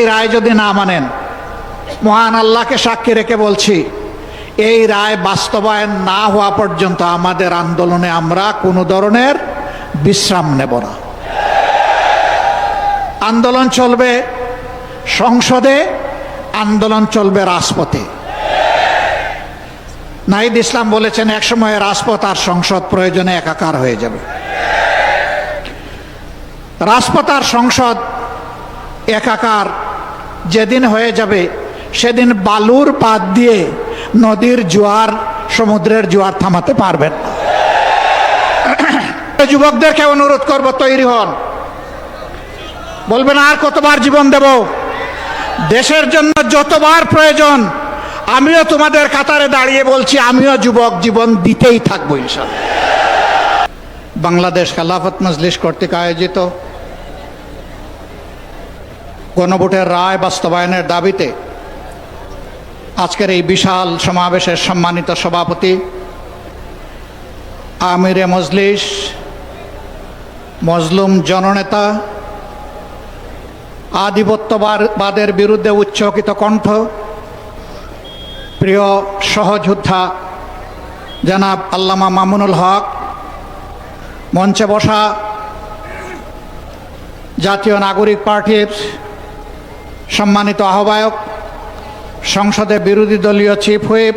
রায় যদি না মানেন, মহান আল্লাহকে সাক্ষী রেখে বলছি, এই রায় বাস্তবায়ন না হওয়া পর্যন্ত আমাদের আন্দোলনে আমরা কোনো ধরনের বিশ্রাম নেব না। আন্দোলন চলবে সংসদে, আন্দোলন চলবে রাজপথে। নাহিদ ইসলাম বলেছেন, একসময় রাজপথ আর সংসদ প্রয়োজনে একাকার হয়ে যাবে। রাজপথ আর সংসদ একাকার যেদিন হয়ে যাবে, সেদিন বালুর পাত দিয়ে নদীর জোয়ার, সমুদ্রের জোয়ার থামাতে পারবেন না। যুবকদেরকে অনুরোধ করব, তৈরি হন। বলবেন আর কতবার জীবন দেব? দেশের জন্য যতবার প্রয়োজন, আমিও তোমাদের কাতারে দাঁড়িয়ে বলছি, আমিও যুবক, জীবন দিতেই থাকবো ইনশাআল্লাহ। বাংলাদেশ খেলাফত মজলিস কর্তৃক আয়োজিত গণভোটের রায় বাস্তবায়নের দাবিতে আজকের এই বিশাল সমাবেশের সম্মানিত সভাপতি, আমিরে মজলিস, মজলুম জননেতা, আধিপত্যবাদের বিরুদ্ধে উচ্চকিত কণ্ঠ, প্রিয় সহযোদ্ধা জনাব আল্লামা মামুনুল হক, মঞ্চে বসা জাতীয় নাগরিক পার্টির সম্মানিত আহ্বায়ক, সংসদে বিরোধী দলীয় চিফ হুইপ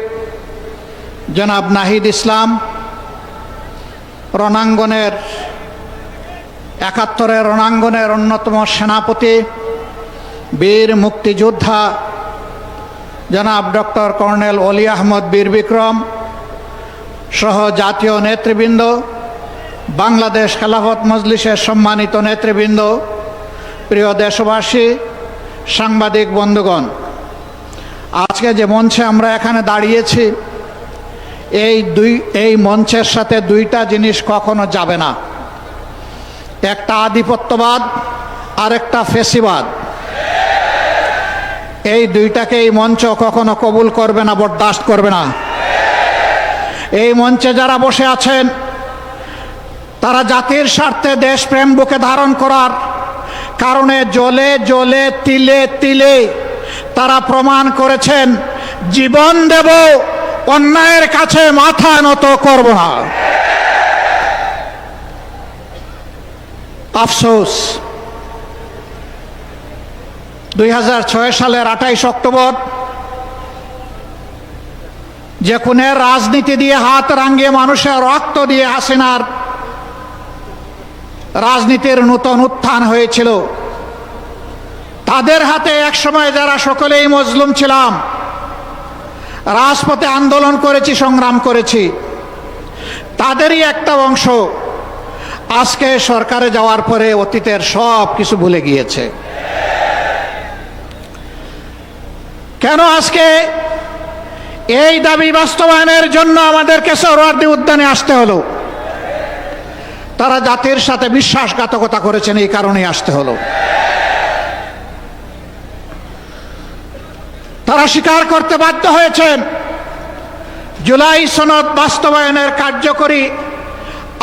জনাব নাহিদ ইসলাম, রণাঙ্গনের ৭১-এর রণাঙ্গনের অন্যতম সেনাপতি, বীর মুক্তিযোদ্ধা জনাব ডক্টর কর্নেল অলি আহমদ বীর বিক্রম সহ জাতীয় নেতৃবৃন্দ, বাংলাদেশ খেলাফত মজলিসের সম্মানিত নেতৃবৃন্দ, প্রিয় দেশবাসী, সাংবাদিক বন্ধুগণ, আজকে যে মঞ্চে আমরা এখানে দাঁড়িয়েছি, এই মঞ্চের সাথে দুইটা জিনিস কখনো যাবে না। একটা আধিপত্যবাদ, আর একটা ফেসিবাদ। এই দুইটাকে এই মঞ্চ কখনো কবুল করবে না, বরদাস্ত করবে না। এই মঞ্চে যারা বসে আছেন, তারা জাতির স্বার্থে দেশপ্রেম বুকে ধারণ করার কারণে জ্বলে জ্বলে তিলে তিলে তারা প্রমাণ করেছেন, জীবন দেব, অন্যায়ের কাছে মাথা নত করব না। আফসোস, ২০০৬ সালের ২৮ অক্টোবর যে খুনের রাজনীতি দিয়ে হাত রাঙিয়ে মানুষের রক্ত দিয়ে হাসিনার রাজনীতির নূতন উত্থান হয়েছিল, তাদের হাতে একসময় যারা সকলেই মজলুম ছিলাম, রাজপথে আন্দোলন করেছি, সংগ্রাম করেছি, তাদেরই একটা অংশ আজকে সরকারে যাওয়ার পরে অতীতের সব কিছু ভুলে গিয়েছে। কেন আজকে এই দাবি বাস্তবায়নের জন্য আমাদেরকে সোহরাওয়ার্দী উদ্যানে আসতে হলো? তারা জাতির সাথে বিশ্বাসঘাতকতা করেছেন, এই কারণেই আসতে হলো। তারা স্বীকার করতে বাধ্য হয়েছেন, জুলাই সনদ বাস্তবায়নের কার্যকরী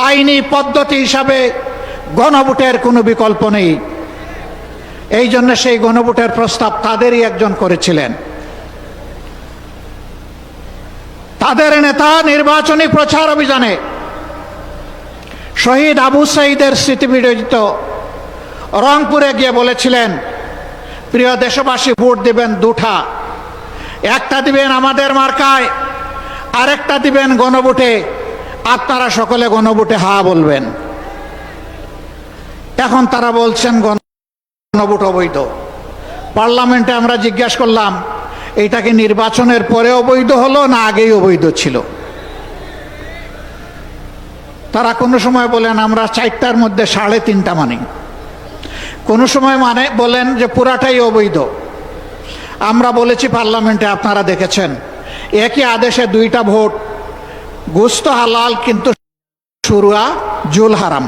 আইনি পদ্ধতি হিসাবে গণভোটের কোনো বিকল্প নেই। এই জন্য সেই গণভোটের প্রস্তাব তাদেরই একজন করেছিলেন। তাদের নেতা নির্বাচনী প্রচার অভিযানে শহীদ আবু সাঈদের স্মৃতিবিজড়িত রংপুরে গিয়ে বলেছিলেন, প্রিয় দেশবাসী, ভোট দিবেন দুটা, একটা দিবেন আমাদের মার্কায়, আরেকটা দিবেন গণভোটে। আপনারা সকলে গণভোটে হা বলবেন। এখন তারা বলছেন গণভোট অবৈধ। পার্লামেন্টে আমরা জিজ্ঞাসা করলাম, এইটা কি নির্বাচনের পরে অবৈধ হলো না আগেই অবৈধ ছিল? তারা কোনো সময় বলেন আমরা 4টার মধ্যে 3.5টা মানি, কোনো সময় বলেন যে পুরাটাই অবৈধ। আমরা বলেছি পার্লামেন্টে, আপনারা দেখেছেন, একই আদেশে 2টা ভোট, গোশত হালাল কিন্তু শুরুয়া জুল হারাম।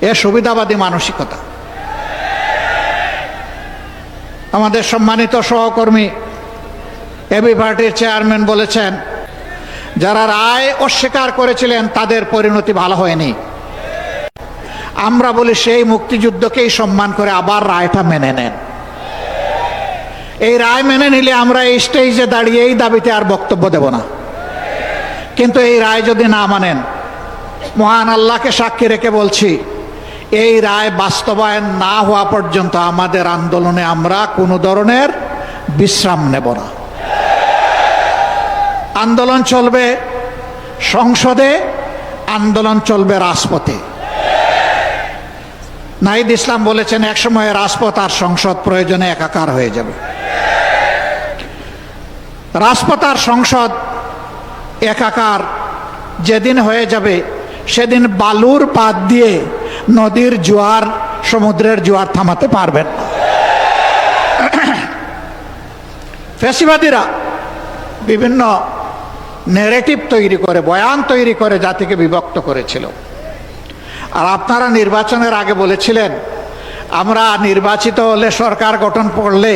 এ সুবিধাবাদী মানসিকতা। আমাদের সম্মানিত সহকর্মী এবি পার্টির চেয়ারম্যান বলেছেন, যারা রায় অস্বীকার করেছিলেন তাদের পরিণতি ভালো হয়নি। আমরা বলি সেই মুক্তিযুদ্ধকেই সম্মান করে আবার রায়টা মেনে নেন। এই রায় মেনে নিলে আমরা এই স্টেজে দাঁড়িয়ে এই দাবিতে আর বক্তব্য দেব না। কিন্তু এই রায় যদি না মানেন, মহান আল্লাহকে সাক্ষী রেখে বলছি, এই রায় বাস্তবায়ন না হওয়া পর্যন্ত আমাদের আন্দোলনে আমরা কোনো ধরনের বিশ্রাম নেব না। আন্দোলন চলবে সংসদে, আন্দোলন চলবে রাজপথে। নাহিদ ইসলাম বলেছেন, একসময় রাজপথ আর সংসদ প্রয়োজনে একাকার হয়ে যাবে। রাজপথ আর সংসদ একাকার যেদিন হয়ে যাবে, সেদিন বালুর পাত দিয়ে নদীর জোয়ার, সমুদ্রের জোয়ার থামাতে পারবেন না। ফ্যাসিবাদীরা বিভিন্ন ন্যারেটিভ তৈরি করে, বয়ান তৈরি করে জাতিকে বিভক্ত করেছিল। আর আপনারা নির্বাচনের আগে বলেছিলেন, আমরা নির্বাচিত হলে, সরকার গঠন করলে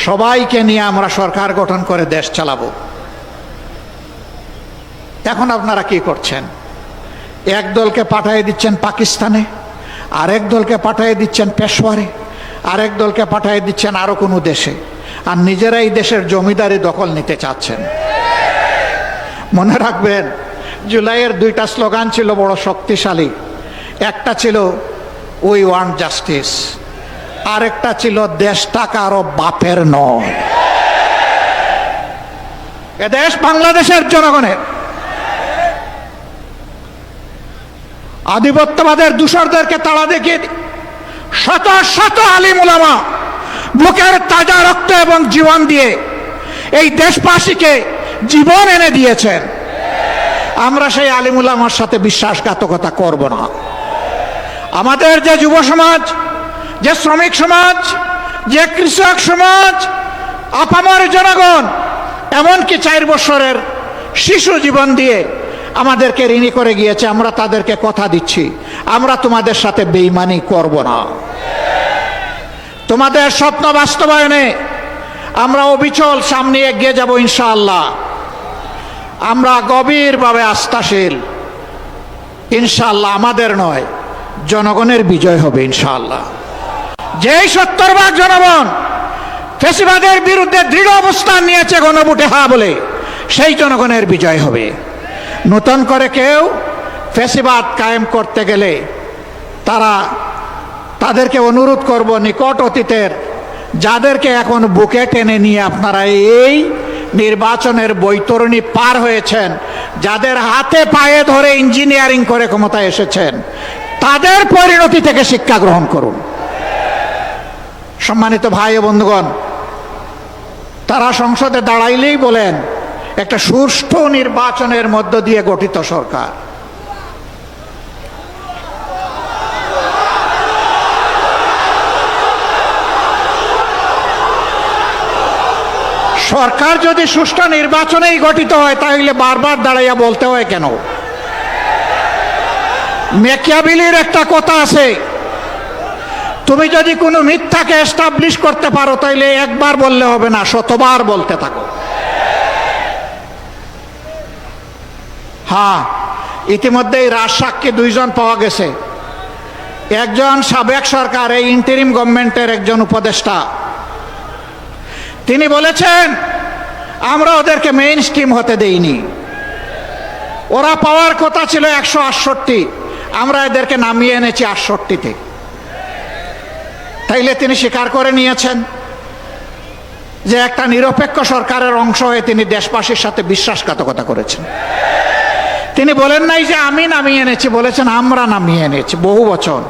সবাইকে নিয়ে আমরা সরকার গঠন করে দেশ চালাবো। এখন আপনারা কি করছেন? এক দলকে পাঠিয়ে দিচ্ছেন পাকিস্তানে, আরেক দলকে পাঠিয়ে দিচ্ছেন পেশোয়ারে, আরেক দলকে পাঠিয়ে দিচ্ছেন আরো কোনো দেশে, আর নিজেরাই দেশের জমিদারি দখল নিতে চাচ্ছেন। মনে রাখবেন, জুলাইয়ের দুইটা স্লোগান ছিল বড় শক্তিশালী। একটা ছিল উই ওয়ান্ট জাস্টিস, আরেকটা ছিল দেশটা কারো বাপের নয়, এদেশ বাংলাদেশের জনগণের। আধিপত্যবাদের দূষরদেরকে তাড়া দেখিয়ে শত শত আলিম উলামা বুকের তাজা রক্ত এবং জীবন দিয়ে এই দেশবাসীকে জীবন এনে দিয়েছেন। আমরা সেই আলিম উলামার সাথে বিশ্বাসঘাতকতা করব না। আমাদের যে যুব সমাজ, যে শ্রমিক সমাজ, যে কৃষক সমাজ, আপামর জনগণ, এমনকি 4 বছরের শিশু জীবন দিয়ে আমাদেরকে ঋণী করে গিয়েছে, আমরা তাদেরকে কথা দিচ্ছি, আমরা তোমাদের সাথে বেঈমানি করব না। তোমাদের স্বপ্ন বাস্তবায়নে আমরা অবিচল সামনে এগিয়ে যাব ইনশাআল্লাহ। আমরা গভীরভাবে আস্থাশীল, ইনশাআল্লাহ আমাদের নয়, জনগণের বিজয় হবে ইনশাআল্লাহ। যেই 70% জনগণ ফ্যাসিবাদের বিরুদ্ধে দৃঢ় অবস্থান নিয়েছে গণভোটে হ্যাঁ বলে, সেই জনগণের বিজয় হবে। নতুন করে কেউ ফ্যাসিবাদ কায়েম করতে গেলে তাদেরকে অনুরোধ করব, নিকট অতীতের যাদেরকে এখন বুকে টেনে নিয়ে আপনারা এই নির্বাচনের বৈতরণী পার হয়েছেন, যাদের হাতে পায়ে ধরে ইঞ্জিনিয়ারিং করে ক্ষমতায় এসেছেন, তাদের পরিণতি থেকে শিক্ষা গ্রহণ করুন। সম্মানিত ভাই ও বন্ধুগণ, তারা সংসদে দাঁড়াইলেই বলেন একটা সুষ্ঠু নির্বাচনের মধ্য দিয়ে গঠিত সরকার। সরকার যদি সুষ্ঠু নির্বাচনেই গঠিত হয়, তাহলে বারবার দাঁড়াইয়া বলতে হয় কেন? ম্যাকিয়াভেলির একটা কথা আছে, তুমি যদি কোনো মিথ্যাকে এস্টাবলিশ করতে পারো, তাহলে একবার বললে হবে না, শতবার বলতে থাকো। হ্যাঁ, ইতিমধ্যেই রাজসাক্ষী 2 জন পাওয়া গেছে। একজন সাবেক সরকার, এই ইন্টারিম গভর্নমেন্টের একজন উপদেষ্টা, তিনি বলেছেন আমরা ওদেরকে মেইন স্ট্রিম হতে দেইনি, ওরা পাওয়ার কথা ছিল 168, আমরা এদেরকে নামিয়ে এনেছি 68-তে। তাইলে তিনি স্বীকার করে নিয়েছেন যে একটা নিরপেক্ষ সরকারের অংশ হয়ে তিনি দেশবাসীর সাথে বিশ্বাসঘাতকতা করেছেন। তিনি বলেন নাই যে আমি নামিয়ে এনেছি, বলেছেন আমরা নামিয়ে এনেছি, বহু বচন।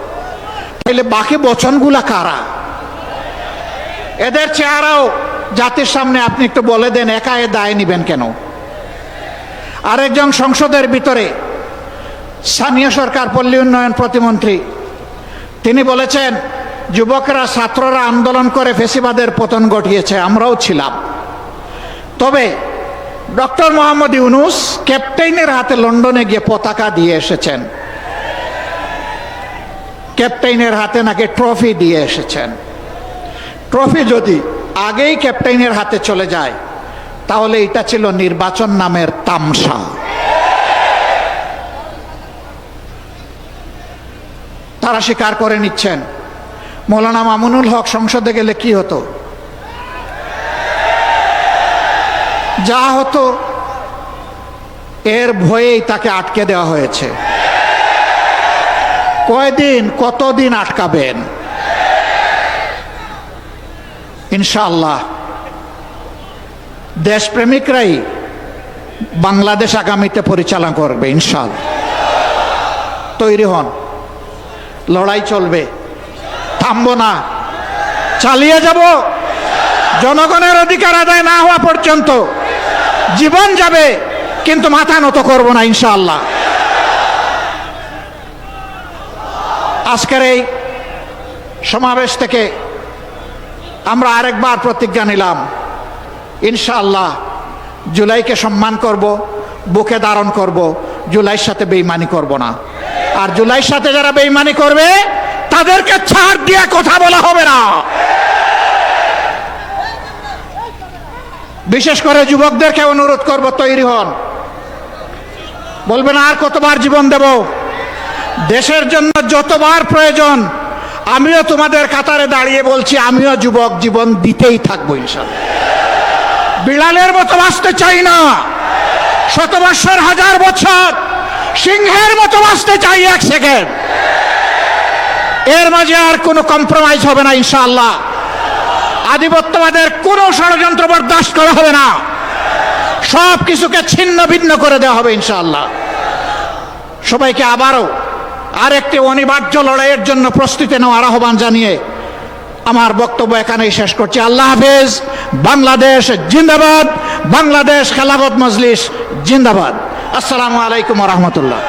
তাইলে বাকি বচনগুলা কারা? এদের চেহারাও জাতির সামনে আপনি একটু বলে দেন, একা এ দায় নিবেন কেন? আরেকজন সংসদের ভিতরে স্থানীয় সরকার পল্লী উন্নয়ন প্রতিমন্ত্রী, তিনি বলেছেন যুবকরা, ছাত্ররা আন্দোলন করে ফ্যাসিবাদের পতন ঘটিয়েছে, আমরাও ছিলাম। তবে ডক্টর মোহাম্মদ ইউনূস ক্যাপ্টেনের হাতে লন্ডনে গিয়ে পতাকা দিয়ে এসেছেন, ক্যাপ্টেনের হাতে নাকি ট্রফি দিয়ে এসেছেন। ট্রফি যদি আগেই ক্যাপ্টেনের হাতে চলে যায়, তাহলে এটা ছিল নির্বাচন নামের তামসা। তারা স্বীকার করে নিচ্ছেন। মৌলানা মামুনুল হক সংসদে গেলে কি হতো? যা হতো এর ভয়েই তাকে আটকে দেওয়া হয়েছে। কয়দিন, কতদিন আটকাবেন? ইনশাআল্লাহ দেশপ্রেমিকরাই বাংলাদেশ আগামীতে পরিচালনা করবে ইনশাআল্লাহ। তৈরি হন, লড়াই চলবে, থামবো না, চালিয়ে যাব। জনগণের অধিকার আদায় না হওয়া পর্যন্ত জীবন যাবে, কিন্তু মাথা নত করব না ইনশাআল্লাহ। আজকের এই সমাবেশ থেকে আমরা আরেকবার প্রতিজ্ঞা নিলাম, ইনশাআল্লাহ জুলাইকে সম্মান করব, বুকে ধারণ করব, জুলাইয়ের সাথে বেঈমানি করব না। আর জুলাইয়ের সাথে যারা বেঈমানি করবে তাদেরকে ছাড় দিয়ে কথা বলা হবে না। বিশেষ করে যুবকদেরকে অনুরোধ করব, তৈরি হন। বলবেন আর কতবার জীবন দেব? দেশের জন্য যতবার প্রয়োজন আমিও তোমাদের কাতারে দাঁড়িয়ে বলছি, আমিও যুবক, জীবন দিতেই থাকবো ইনশাআল্লাহ। বিড়ালের মতো বাঁচতে চাই না, শত বৎসর, হাজার বছর, সিংহের মতো বাঁচতে চাই 1 সেকেন্ড। এর মাঝে আর কোনো কম্প্রোমাইজ হবে না ইনশাআল্লাহ। আধিপত্যবাদের কোনো ষড়যন্ত্র বরদাস্ত করা হবে না, সব কিছুকে ছিন্ন ভিন্ন করে দেওয়া হবে ইনশাআল্লাহ। সবাইকে আবারও আরেকটি অনিবার্য লড়াইয়ের জন্য প্রস্তুতি নেওয়ার আহ্বান জানিয়ে আমার বক্তব্য এখানেই শেষ করছি। আল্লাহ হাফেজ। বাংলাদেশ জিন্দাবাদ, বাংলাদেশ খেলাফত মজলিস জিন্দাবাদ। আসসালামু আলাইকুম ওয়া রাহমাতুল্লাহ।